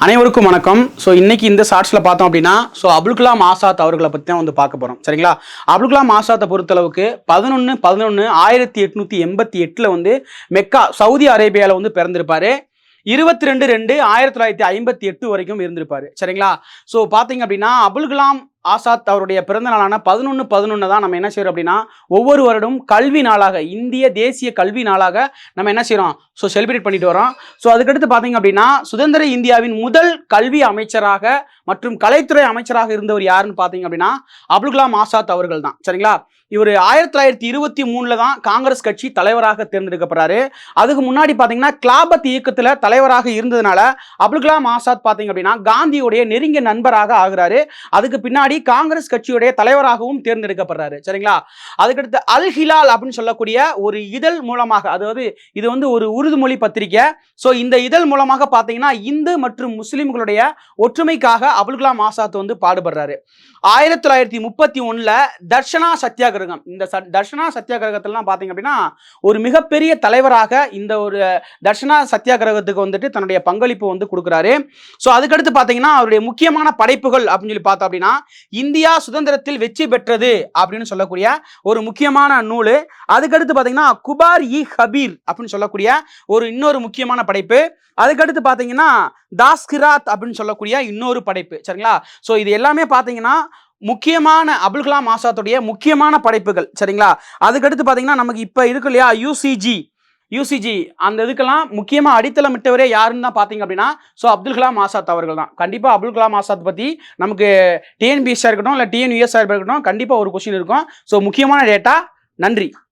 அனைவருக்கும் வணக்கம். ஸோ இன்னைக்கு இந்த ஷார்ட்ஸில் பார்த்தோம் அப்படின்னா அபுல் கலாம் ஆசாத் அவர்களை பற்றி தான் வந்து பார்க்க போகிறோம். சரிங்களா? அபுல் கலாம் ஆசாத்தை பொறுத்தளவுக்கு 11/11/1988 வந்து மெக்கா சவுதி அரேபியாவில் வந்து பிறந்திருப்பாரு. 22/2/1958 வரைக்கும் இருந்திருப்பாரு. சரிங்களா? ஸோ பார்த்தீங்க அப்படின்னா அபுல் கலாம் ஆசாத் அவருடைய பிறந்த நாளான 11/11 தான் நம்ம என்ன செய்யறோம் அப்படின்னா ஒவ்வொரு வருடம் கல்வி நாளாக, இந்திய தேசிய கல்வி நாளாக நம்ம என்ன செய்யறோம் செலிப்ரேட் பண்ணிட்டு வரோம். அதுக்கடுத்து பார்த்தீங்க அப்படின்னா சுதந்திர இந்தியாவின் முதல் கல்வி அமைச்சராக மற்றும் கலைத்துறை அமைச்சராக இருந்தவர் யாருன்னு பார்த்தீங்க அப்படின்னா அபுல் கலாம் ஆசாத் அவர்கள் தான். சரிங்களா? இவர் 1923 தான் காங்கிரஸ் கட்சி தலைவராக தேர்ந்தெடுக்கப்படுறாரு. அதுக்கு முன்னாடி பார்த்தீங்கன்னா கிலாபத் இயக்கத்தில் தலைவராக இருந்ததுனால அபுல் கலாம் ஆசாத் பார்த்தீங்க அப்படின்னா காந்தியுடைய நெருங்கிய நண்பராக ஆகிறாரு. அதுக்கு பின்னாடி காங்கிரஸ் கட்சியுடைய தலைவராகவும் தேர்ந்தெடுக்கப்படுறாரு. சரிங்களா? அதுக்கடுத்து அல் ஹிலால் அப்படின்னு சொல்லக்கூடிய ஒரு இதழ் மூலமாக, அதாவது இது வந்து ஒரு உருது மொழி பத்திரிகை. இந்த இதழ் மூலமாக பார்த்தீங்கன்னா இந்து மற்றும் முஸ்லிம்களுடைய ஒற்றுமைக்காக அபுல் கலாம் ஆசாத் வந்து பாடுபடுறாரு. 1931 தர்ஷனா சத்தியாகிரகம், இந்த தர்ஷனா சத்தியாகிரகத்திலாம் பார்த்தீங்க அப்படின்னா ஒரு மிகப்பெரிய தலைவராக இந்த ஒரு தர்ஷனா சத்தியாகிரகத்துக்கு வந்துட்டு தன்னுடைய பங்களிப்பு வந்து கொடுக்குறாரு. அதுக்கடுத்து பார்த்தீங்கன்னா அவருடைய முக்கியமான படைப்புகள் அப்படின்னு சொல்லி பார்த்தோம் அப்படின்னா இந்தியா சுதந்திரத்தில் வெற்றி பெற்றது அப்படின்னு சொல்லக்கூடிய ஒரு முக்கியமான நூல். அதுக்கடுத்து பார்த்தீங்கன்னா குபார் இ ஹபீர் அப்படின்னு சொல்லக்கூடிய இன்னொரு முக்கியமான படைப்பு. அதுக்கடுத்து பார்த்தீங்கன்னா தாஸ்கிராத் அப்படின்னு சொல்லக்கூடிய இன்னொரு படைப்பு. சரிங்களா? இது எல்லாமே பார்த்தீங்கன்னா முக்கியமான அபுல் கலாம் ஆசாத்துடைய முக்கியமான படைப்புகள். சரிங்களா? அதுக்கடுத்து பார்த்தீங்கன்னா நமக்கு இப்போ இருக்கு இல்லையா யூசிஜி அந்த இதுக்கெல்லாம் முக்கியமாக அடித்தளமிட்டவரே யாருன்னு தான் பார்த்தீங்க அப்படின்னா அப்துல் கலாம் ஆசாத் அவர்கள் தான். கண்டிப்பாக அப்துல் கலாம் ஆசாத் பற்றி நமக்கு டிஎன்பிஎஸ்ஸாக இருக்கட்டும் இல்லை டிஎன்யூஎஸ்ஸாக இருக்கட்டும் கண்டிப்பாக ஒரு கொஸ்டின் இருக்கும். முக்கியமான டேட்டா. நன்றி.